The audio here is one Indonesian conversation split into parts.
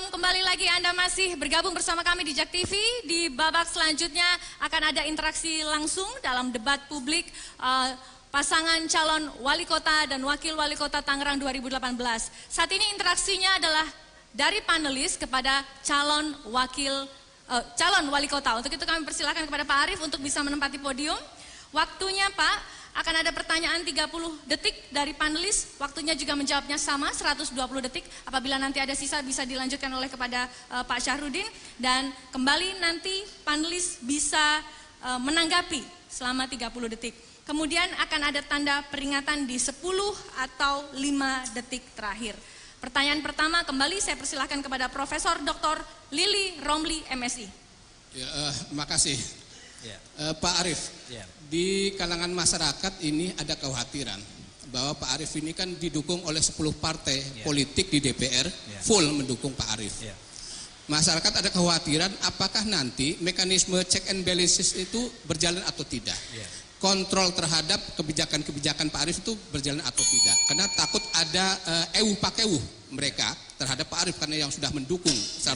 kembali lagi Anda masih bergabung bersama kami di Jak TV. Di babak selanjutnya akan ada interaksi langsung dalam debat publik pasangan calon wali kota dan wakil wali kota Tangerang 2018. Saat ini interaksinya adalah dari panelis kepada calon wali kota. Untuk itu kami persilakan kepada Pak Arief untuk bisa menempati podium. Waktunya Pak, akan ada pertanyaan 30 detik dari panelis, waktunya juga menjawabnya sama 120 detik. Apabila nanti ada sisa bisa dilanjutkan oleh kepada Pak Syahrudin, dan kembali nanti panelis bisa menanggapi selama 30 detik. Kemudian akan ada tanda peringatan di 10 atau 5 detik terakhir. Pertanyaan pertama kembali saya persilahkan kepada Profesor Dr. Lili Romli MSI. Ya, makasih. Pak Arief, di kalangan masyarakat ini ada kekhawatiran bahwa Pak Arief ini kan didukung oleh 10 partai politik di DPR, full mendukung Pak Arief. Masyarakat ada kekhawatiran apakah nanti mekanisme check and balances itu berjalan atau tidak. Kontrol terhadap kebijakan-kebijakan Pak Arief itu berjalan atau tidak. Karena takut ada pakewuh mereka terhadap Pak Arief karena yang sudah mendukung 100%.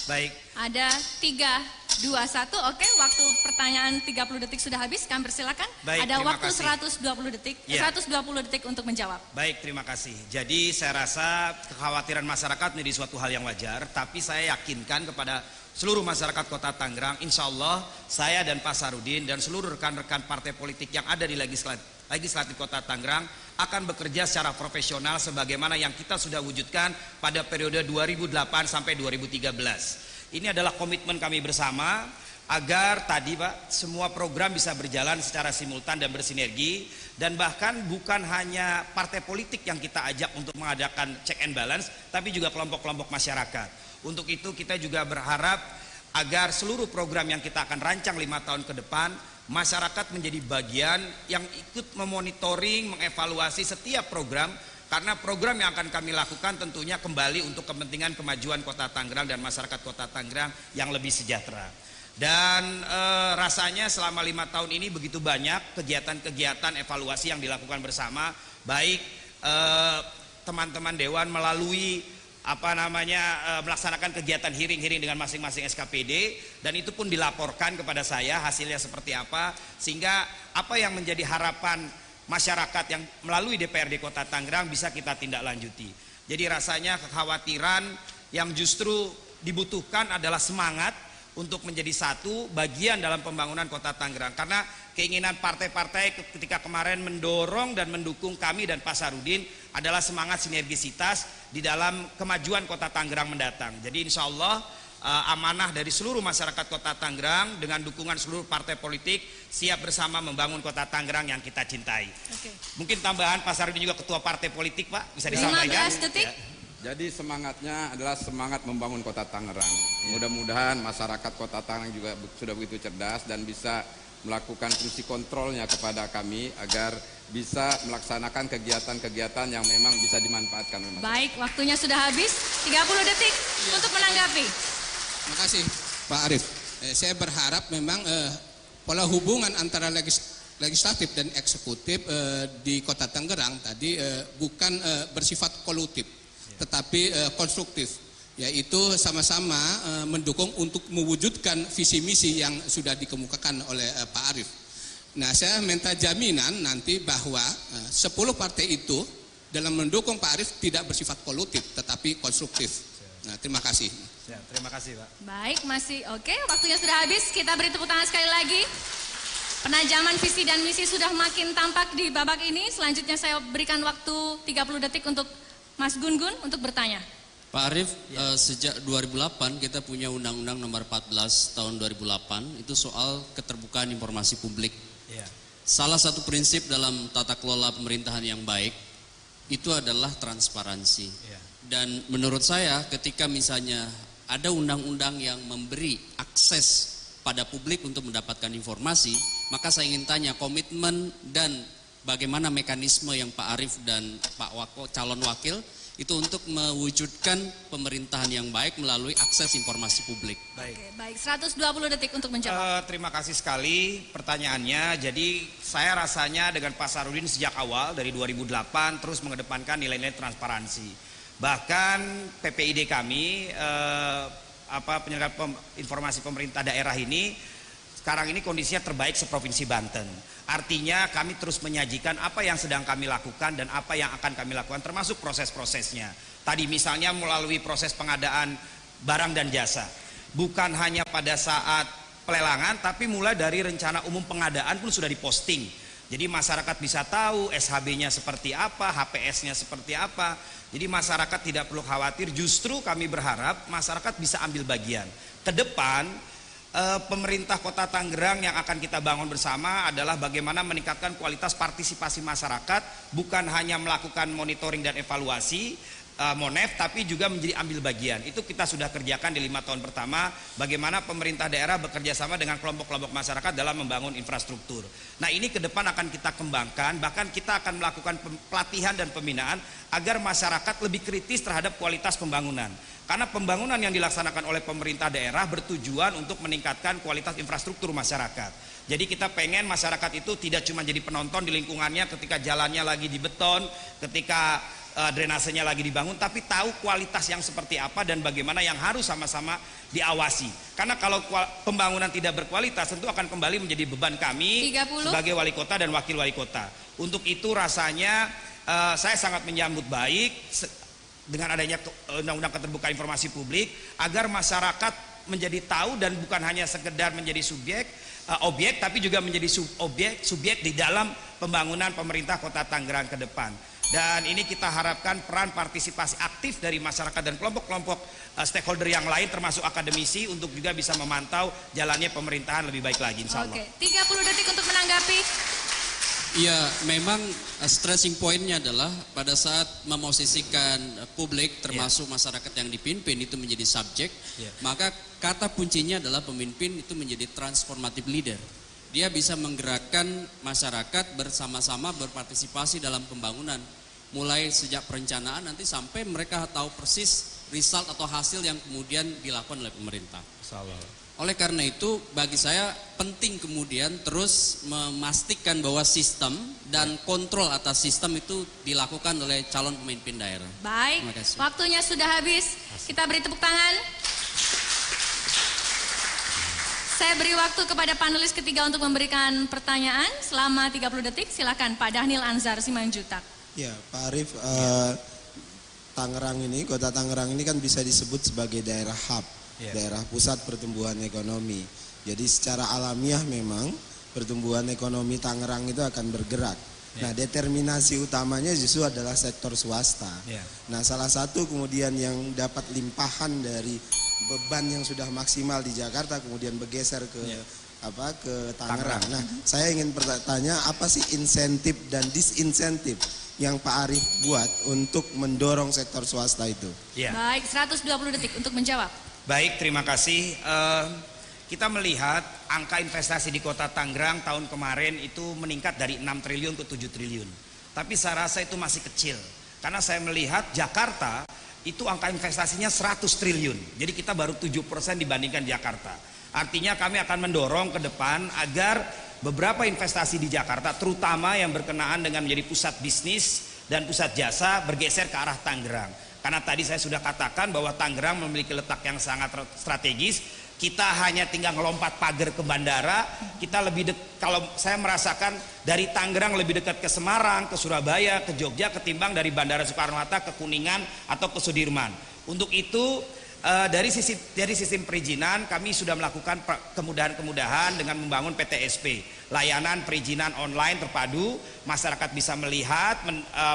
Baik. Ada 3, 2, 1. Oke, waktu pertanyaan 30 detik sudah habis. Kami persilakan. Baik, ada waktu kasih. 120 detik, 120 detik untuk menjawab. Baik, terima kasih. Jadi saya rasa kekhawatiran masyarakat menjadi suatu hal yang wajar, tapi saya yakinkan kepada seluruh masyarakat Kota Tangerang, insya Allah saya dan Pak Sarudin dan seluruh rekan-rekan partai politik yang ada di legislatif Kota Tangerang akan bekerja secara profesional sebagaimana yang kita sudah wujudkan pada periode 2008 sampai 2013. Ini adalah komitmen kami bersama agar tadi Pak, semua program bisa berjalan secara simultan dan bersinergi, dan bahkan bukan hanya partai politik yang kita ajak untuk mengadakan check and balance, tapi juga kelompok-kelompok masyarakat. Untuk itu kita juga berharap agar seluruh program yang kita akan rancang 5 tahun ke depan, masyarakat menjadi bagian yang ikut memonitoring, mengevaluasi setiap program, karena program yang akan kami lakukan tentunya kembali untuk kepentingan kemajuan Kota Tangerang dan masyarakat Kota Tangerang yang lebih sejahtera. Dan rasanya selama 5 tahun ini begitu banyak kegiatan-kegiatan evaluasi yang dilakukan bersama, baik teman-teman Dewan melalui melaksanakan kegiatan hearing-hearing dengan masing-masing SKPD, dan itu pun dilaporkan kepada saya hasilnya seperti apa, sehingga apa yang menjadi harapan masyarakat yang melalui DPRD Kota Tangerang bisa kita tindak lanjuti. Jadi rasanya kekhawatiran yang justru dibutuhkan adalah semangat untuk menjadi satu bagian dalam pembangunan Kota Tangerang, karena keinginan partai-partai ketika kemarin mendorong dan mendukung kami dan Pak Sarudin adalah semangat sinergisitas di dalam kemajuan Kota Tangerang mendatang. Jadi insya Allah amanah dari seluruh masyarakat Kota Tangerang dengan dukungan seluruh partai politik siap bersama membangun Kota Tangerang yang kita cintai. Mungkin tambahan Pak Sarudin juga ketua partai politik Pak, bisa disampaikan. 15 detik. Jadi semangatnya adalah semangat membangun Kota Tangerang. Mudah-mudahan masyarakat Kota Tangerang juga sudah begitu cerdas dan bisa melakukan fungsi kontrolnya kepada kami agar bisa melaksanakan kegiatan-kegiatan yang memang bisa dimanfaatkan oleh masyarakat. Baik, waktunya sudah habis. 30 detik untuk menanggapi. Terima kasih Pak Arief. Saya berharap memang pola hubungan antara legislatif dan eksekutif di Kota Tangerang tadi bukan bersifat kolutif, tetapi konstruktif, yaitu sama-sama mendukung untuk mewujudkan visi misi yang sudah dikemukakan oleh Pak Arief. Nah, saya minta jaminan nanti bahwa 10 partai itu dalam mendukung Pak Arief tidak bersifat kolutif tetapi konstruktif. Nah, terima kasih. Terima kasih Pak. Baik, masih oke, waktunya sudah habis. Kita beri tepuk tangan sekali lagi. Penajaman visi dan misi sudah makin tampak di babak ini. Selanjutnya saya berikan waktu 30 detik untuk Mas Gun-Gun untuk bertanya. Pak Arief, sejak 2008 kita punya Undang-Undang Nomor 14 Tahun 2008 itu soal keterbukaan informasi publik. Salah satu prinsip dalam tata kelola pemerintahan yang baik itu adalah transparansi. Dan menurut saya ketika misalnya ada undang-undang yang memberi akses pada publik untuk mendapatkan informasi, maka saya ingin tanya komitmen dan bagaimana mekanisme yang Pak Arief dan Pak calon wakil itu untuk mewujudkan pemerintahan yang baik melalui akses informasi publik. Baik, 120 detik untuk menjawab. Terima kasih sekali pertanyaannya. Jadi saya rasanya dengan Pak Sarudin sejak awal dari 2008 terus mengedepankan nilai-nilai transparansi. Bahkan PPID kami penyelenggara informasi pemerintah daerah ini sekarang ini kondisinya terbaik seprovinsi Banten. Artinya kami terus menyajikan apa yang sedang kami lakukan dan apa yang akan kami lakukan, termasuk proses-prosesnya. Tadi misalnya melalui proses pengadaan barang dan jasa, bukan hanya pada saat pelelangan, tapi mulai dari rencana umum pengadaan pun sudah diposting. Jadi masyarakat bisa tahu SHB-nya seperti apa, HPS-nya seperti apa. Jadi masyarakat tidak perlu khawatir, justru kami berharap masyarakat bisa ambil bagian. Ke depan pemerintah Kota Tangerang yang akan kita bangun bersama adalah bagaimana meningkatkan kualitas partisipasi masyarakat, bukan hanya melakukan monitoring dan evaluasi Monef, tapi juga menjadi ambil bagian. Itu kita sudah kerjakan di 5 tahun pertama, bagaimana pemerintah daerah bekerja sama dengan kelompok-kelompok masyarakat dalam membangun infrastruktur. Nah, ini ke depan akan kita kembangkan, bahkan kita akan melakukan pelatihan dan pembinaan agar masyarakat lebih kritis terhadap kualitas pembangunan. Karena pembangunan yang dilaksanakan oleh pemerintah daerah bertujuan untuk meningkatkan kualitas infrastruktur masyarakat. Jadi kita pengen masyarakat itu tidak cuma jadi penonton di lingkungannya ketika jalannya lagi dibeton, ketika drainasenya lagi dibangun, tapi tahu kualitas yang seperti apa dan bagaimana yang harus sama-sama diawasi. Karena kalau pembangunan tidak berkualitas, tentu akan kembali menjadi beban kami 30. sebagai wali kota dan wakil wali kota. Untuk itu rasanya saya sangat menyambut baik dengan adanya undang-undang keterbukaan informasi publik, agar masyarakat menjadi tahu dan bukan hanya sekedar menjadi objek, tapi juga menjadi subjek di dalam pembangunan pemerintah Kota Tangerang ke depan. Dan ini kita harapkan peran partisipasi aktif dari masyarakat dan kelompok-kelompok stakeholder yang lain, termasuk akademisi, untuk juga bisa memantau jalannya pemerintahan lebih baik lagi, insya Allah. Oke, 30 detik untuk menanggapi. Ya, memang stressing pointnya adalah pada saat memosisikan publik termasuk masyarakat yang dipimpin itu menjadi subjek, maka kata kuncinya adalah pemimpin itu menjadi transformative leader. Dia bisa menggerakkan masyarakat bersama-sama berpartisipasi dalam pembangunan, mulai sejak perencanaan nanti sampai mereka tahu persis result atau hasil yang kemudian dilakukan oleh pemerintah. Oleh karena itu bagi saya penting kemudian terus memastikan bahwa sistem dan kontrol atas sistem itu dilakukan oleh calon pemimpin daerah. Baik, waktunya sudah habis. Kita beri tepuk tangan. Saya beri waktu kepada panelis ketiga untuk memberikan pertanyaan selama 30 detik. Silakan Pak Dhanil Anzar Simanjutak. Ya, Pak Arief, Tangerang ini, Kota Tangerang ini kan bisa disebut sebagai daerah hub, daerah pusat pertumbuhan ekonomi. Jadi secara alamiah memang pertumbuhan ekonomi Tangerang itu akan bergerak. Nah, determinasi utamanya justru adalah sektor swasta. Nah, salah satu kemudian yang dapat limpahan dari beban yang sudah maksimal di Jakarta kemudian bergeser ke ke Tangerang. Nah, saya ingin bertanya, apa sih insentif dan disinsentif yang Pak Arief buat untuk mendorong sektor swasta itu? Baik, 120 detik untuk menjawab. Baik, terima kasih. Kita melihat angka investasi di Kota Tangerang tahun kemarin itu meningkat dari 6 triliun ke 7 triliun. Tapi saya rasa itu masih kecil. Karena saya melihat Jakarta itu angka investasinya 100 triliun. Jadi kita baru 7% dibandingkan Jakarta. Artinya kami akan mendorong ke depan agar beberapa investasi di Jakarta, terutama yang berkenaan dengan menjadi pusat bisnis dan pusat jasa, bergeser ke arah Tangerang. Karena tadi saya sudah katakan bahwa Tangerang memiliki letak yang sangat strategis. Kita hanya tinggal ngelompat pagar ke bandara. Kita kalau saya merasakan dari Tangerang lebih dekat ke Semarang, ke Surabaya, ke Jogja, ketimbang dari Bandara Soekarno-Hatta ke Kuningan atau ke Sudirman. Untuk itu dari sistem perizinan kami sudah melakukan kemudahan-kemudahan dengan membangun PTSP, layanan perizinan online terpadu. Masyarakat bisa melihat,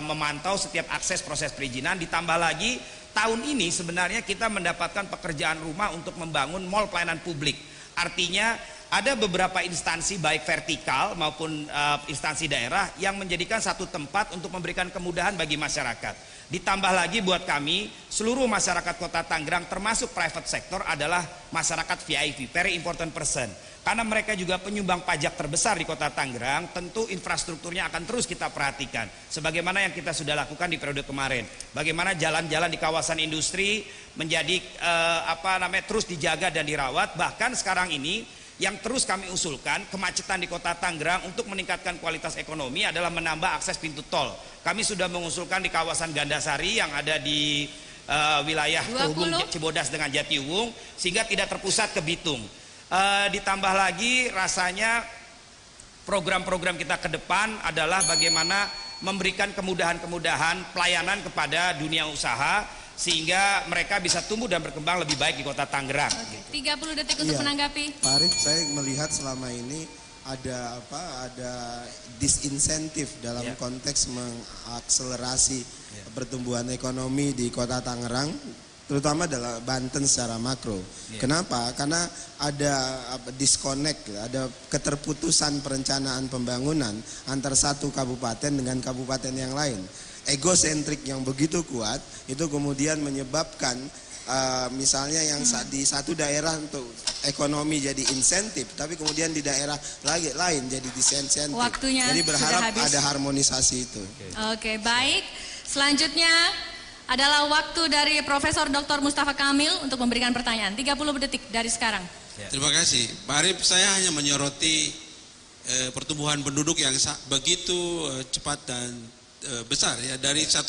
memantau setiap akses proses perizinan. Ditambah lagi tahun ini sebenarnya kita mendapatkan pekerjaan rumah untuk membangun mall pelayanan publik. Artinya ada beberapa instansi baik vertikal maupun instansi daerah yang menjadikan satu tempat untuk memberikan kemudahan bagi masyarakat. Ditambah lagi buat kami, seluruh masyarakat Kota Tangerang termasuk private sector adalah masyarakat VIP, very important person. Karena mereka juga penyumbang pajak terbesar di Kota Tangerang, tentu infrastrukturnya akan terus kita perhatikan. Sebagaimana yang kita sudah lakukan di periode kemarin. Bagaimana jalan-jalan di kawasan industri menjadi terus dijaga dan dirawat. Bahkan sekarang ini Yang terus kami usulkan kemacetan di Kota Tangerang untuk meningkatkan kualitas ekonomi adalah menambah akses pintu tol. Kami sudah mengusulkan di kawasan Gandasari yang ada di wilayah terhubung Cibodas dengan Jatiuwung sehingga tidak terpusat ke Bitung. Ditambah lagi rasanya program-program kita ke depan adalah bagaimana memberikan kemudahan-kemudahan pelayanan kepada dunia usaha sehingga mereka bisa tumbuh dan berkembang lebih baik di Kota Tangerang. 30 detik untuk menanggapi. Pak Arief, saya melihat selama ini ada disinsentif dalam konteks mengakselerasi pertumbuhan ekonomi di Kota Tangerang, terutama dalam Banten secara makro. Kenapa? Karena ada disconnect, ada keterputusan perencanaan pembangunan antar satu kabupaten dengan kabupaten yang lain. Egosentrik yang begitu kuat itu kemudian menyebabkan misalnya yang di satu daerah untuk ekonomi jadi insentif, tapi kemudian di daerah lain jadi disinsentif. Waktunya jadi berharap sudah habis. ada harmonisasi itu. Oke, baik. Selanjutnya adalah waktu dari Profesor Dr. Mustafa Kamil untuk memberikan pertanyaan. 30 detik dari sekarang. Terima kasih. Pak Arief, saya hanya menyoroti pertumbuhan penduduk yang begitu cepat dan besar ya, dari 1,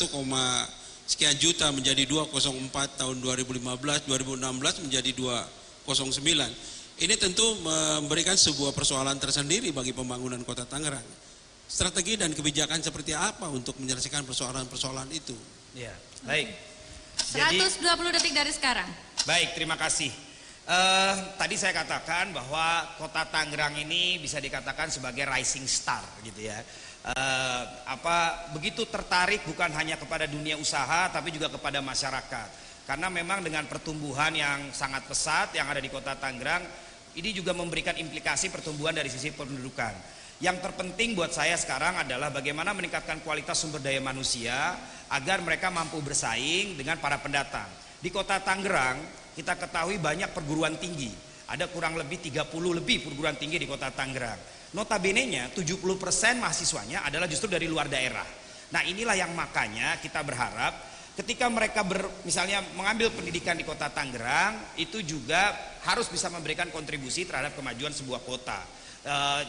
sekian juta menjadi 204 tahun 2015, 2016 menjadi 209. Ini tentu memberikan sebuah persoalan tersendiri bagi pembangunan Kota Tangerang. Strategi dan kebijakan seperti apa untuk menyelesaikan persoalan-persoalan itu? Ya, baik. 120 detik dari sekarang. Baik, terima kasih. Tadi saya katakan bahwa Kota Tangerang ini bisa dikatakan sebagai rising star gitu ya. Begitu tertarik bukan hanya kepada dunia usaha tapi juga kepada masyarakat. Karena memang dengan pertumbuhan yang sangat pesat yang ada di Kota Tangerang, ini juga memberikan implikasi pertumbuhan dari sisi pendudukan. Yang terpenting buat saya sekarang adalah bagaimana meningkatkan kualitas sumber daya manusia agar mereka mampu bersaing dengan para pendatang. Di Kota Tangerang kita ketahui banyak perguruan tinggi, ada kurang lebih 30 lebih perguruan tinggi di Kota Tangerang. Notabene-nya 70% mahasiswanya adalah justru dari luar daerah. Nah, inilah yang makanya kita berharap ketika mereka misalnya mengambil pendidikan di Kota Tangerang, itu juga harus bisa memberikan kontribusi terhadap kemajuan sebuah kota.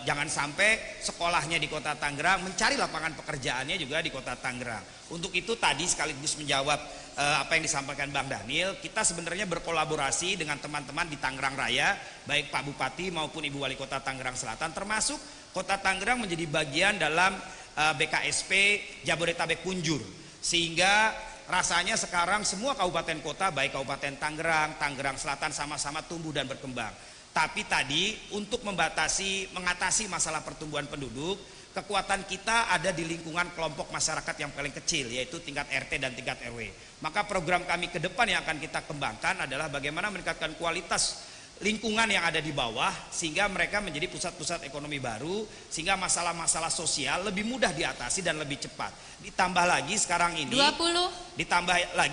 Jangan sampai sekolahnya di Kota Tangerang, mencari lapangan pekerjaannya juga di Kota Tangerang. Untuk itu tadi sekaligus menjawab apa yang disampaikan Bang Daniel, kita sebenarnya berkolaborasi dengan teman-teman di Tangerang Raya, baik Pak Bupati maupun Ibu Wali Kota Tangerang Selatan, termasuk Kota Tangerang menjadi bagian dalam BKSP Jabodetabek Punjur, sehingga rasanya sekarang semua kabupaten kota baik Kabupaten Tangerang, Tangerang Selatan sama-sama tumbuh dan berkembang. Tapi tadi untuk mengatasi masalah pertumbuhan penduduk, kekuatan kita ada di lingkungan kelompok masyarakat yang paling kecil, yaitu tingkat RT dan tingkat RW. Maka program kami ke depan yang akan kita kembangkan adalah bagaimana meningkatkan kualitas lingkungan yang ada di bawah sehingga mereka menjadi pusat-pusat ekonomi baru, sehingga masalah-masalah sosial lebih mudah diatasi dan lebih cepat. Ditambah lagi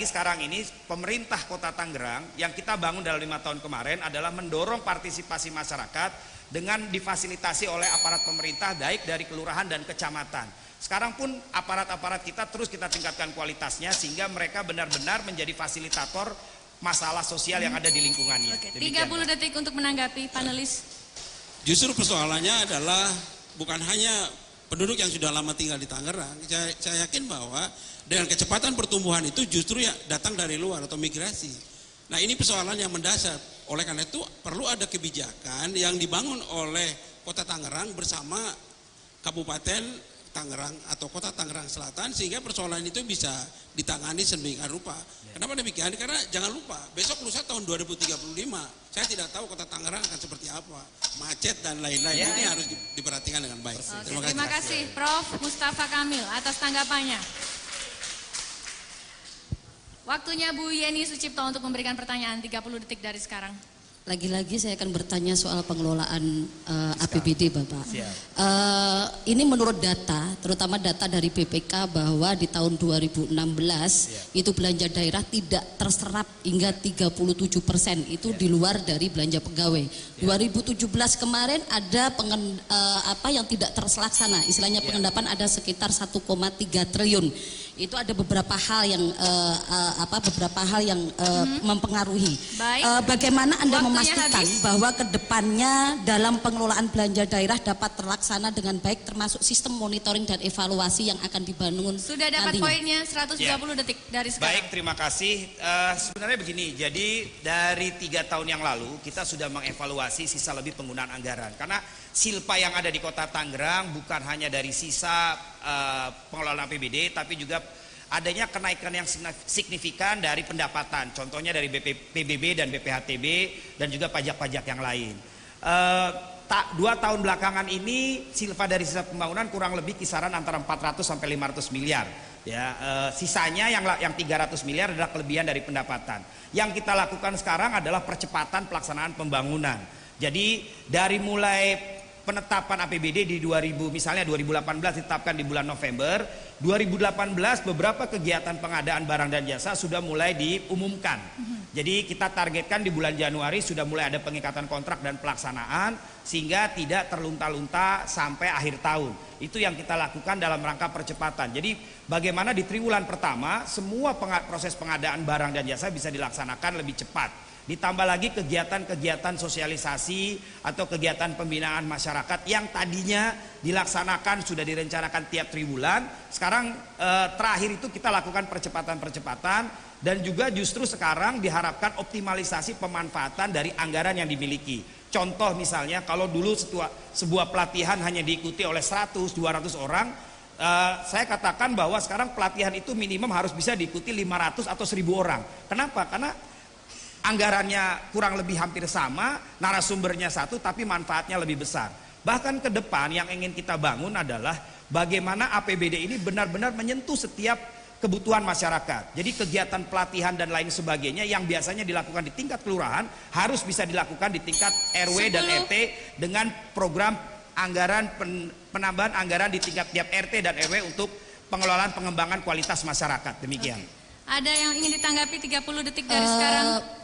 sekarang ini pemerintah Kota Tangerang yang kita bangun dalam 5 tahun kemarin adalah mendorong partisipasi masyarakat dengan difasilitasi oleh aparat pemerintah baik dari kelurahan dan kecamatan. Sekarang pun aparat-aparat kita terus kita tingkatkan kualitasnya sehingga mereka benar-benar menjadi fasilitator masalah sosial yang ada di lingkungannya. Oke, 30 detik untuk menanggapi panelis. Justru persoalannya adalah bukan hanya penduduk yang sudah lama tinggal di Tangerang. Saya yakin bahwa dengan kecepatan pertumbuhan itu justru ya datang dari luar atau migrasi. Nah, ini persoalan yang mendasar. Oleh karena itu perlu ada kebijakan yang dibangun oleh Kota Tangerang bersama Kabupaten Tangerang atau Kota Tangerang Selatan sehingga persoalan itu bisa ditangani sedemikian rupa. Kenapa demikian? Karena jangan lupa besok lusa tahun 2035 saya tidak tahu Kota Tangerang akan seperti apa, macet dan lain-lain. Ini harus diperhatikan dengan baik. Terima kasih Prof. Mustafa Kamil atas tanggapannya. Waktunya Bu Yeni Sucipto untuk memberikan pertanyaan 30 detik dari sekarang. Lagi-lagi saya akan bertanya soal pengelolaan APBD Bapak. Ini menurut data, terutama data dari BPK bahwa di tahun 2016 itu belanja daerah tidak terserap hingga 37%, itu di luar dari belanja pegawai. 2017 kemarin ada yang tidak terlaksana, istilahnya pengendapan ada sekitar 1,3 triliun. itu ada beberapa hal yang mempengaruhi. Bagaimana Anda memastikan bahwa kedepannya dalam pengelolaan belanja daerah dapat terlaksana dengan baik, termasuk sistem monitoring dan evaluasi yang akan dibangun? Sudah dapat poinnya 130 detik dari sekarang. Baik, terima kasih. Sebenarnya begini, jadi dari 3 tahun yang lalu kita sudah mengevaluasi sisa lebih penggunaan anggaran, karena silpa yang ada di Kota Tangerang bukan hanya dari sisa pengelolaan APBD, tapi juga adanya kenaikan yang signifikan dari pendapatan, contohnya dari PBB dan BPHTB dan juga pajak-pajak yang lain. 2 tahun belakangan ini silpa dari sisa pembangunan kurang lebih kisaran antara 400 sampai 500 miliar. Ya, sisanya yang 300 miliar adalah kelebihan dari pendapatan. Yang kita lakukan sekarang adalah percepatan pelaksanaan pembangunan. Jadi dari mulai penetapan APBD di misalnya 2018 ditetapkan di bulan November, 2018 beberapa kegiatan pengadaan barang dan jasa sudah mulai diumumkan. Jadi kita targetkan di bulan Januari sudah mulai ada pengikatan kontrak dan pelaksanaan, sehingga tidak terlunta-lunta sampai akhir tahun. Itu yang kita lakukan dalam rangka percepatan. Jadi bagaimana di triwulan pertama semua proses pengadaan barang dan jasa bisa dilaksanakan lebih cepat. Ditambah lagi kegiatan-kegiatan sosialisasi atau kegiatan pembinaan masyarakat yang tadinya dilaksanakan sudah direncanakan tiap triwulan. Sekarang terakhir itu kita lakukan percepatan-percepatan, dan juga justru sekarang diharapkan optimalisasi pemanfaatan dari anggaran yang dimiliki. Contoh misalnya kalau dulu sebuah pelatihan hanya diikuti oleh 100-200 orang, saya katakan bahwa sekarang pelatihan itu minimum harus bisa diikuti 500 atau 1000 orang. Kenapa? Karena anggarannya kurang lebih hampir sama, narasumbernya satu, tapi manfaatnya lebih besar. Bahkan ke depan yang ingin kita bangun adalah bagaimana APBD ini benar-benar menyentuh setiap kebutuhan masyarakat. Jadi kegiatan pelatihan dan lain sebagainya yang biasanya dilakukan di tingkat kelurahan harus bisa dilakukan di tingkat RW dan RT dengan program anggaran penambahan anggaran di tingkat tiap RT dan RW untuk pengelolaan pengembangan kualitas masyarakat. Demikian. Ada yang ingin ditanggapi 30 detik dari sekarang?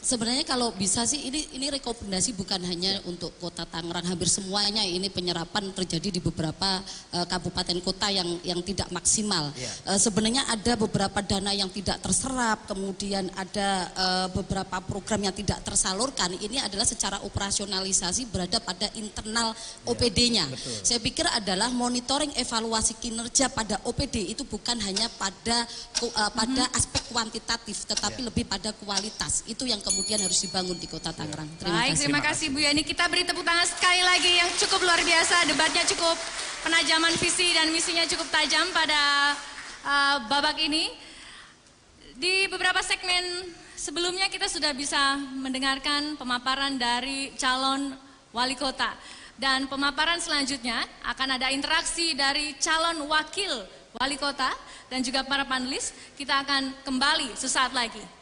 Sebenarnya kalau bisa sih ini rekomendasi bukan hanya untuk Kota Tangerang, hampir semuanya ini penyerapan terjadi di beberapa kabupaten kota yang tidak maksimal. Sebenarnya ada beberapa dana yang tidak terserap, kemudian ada beberapa program yang tidak tersalurkan. Ini adalah secara operasionalisasi berada pada internal OPD-nya. Saya pikir adalah monitoring evaluasi kinerja pada OPD itu bukan hanya pada aspek kuantitatif, tetapi lebih pada kualitas. Itu yang kemudian harus dibangun di Kota Tangerang. Terima kasih Bu Yani. Kita beri tepuk tangan sekali lagi yang cukup luar biasa. Debatnya cukup penajaman visi dan misinya cukup tajam pada babak ini. Di beberapa segmen sebelumnya kita sudah bisa mendengarkan pemaparan dari calon wali kota. Dan pemaparan selanjutnya akan ada interaksi dari calon wakil wali kota dan juga para panelis. Kita akan kembali sesaat lagi.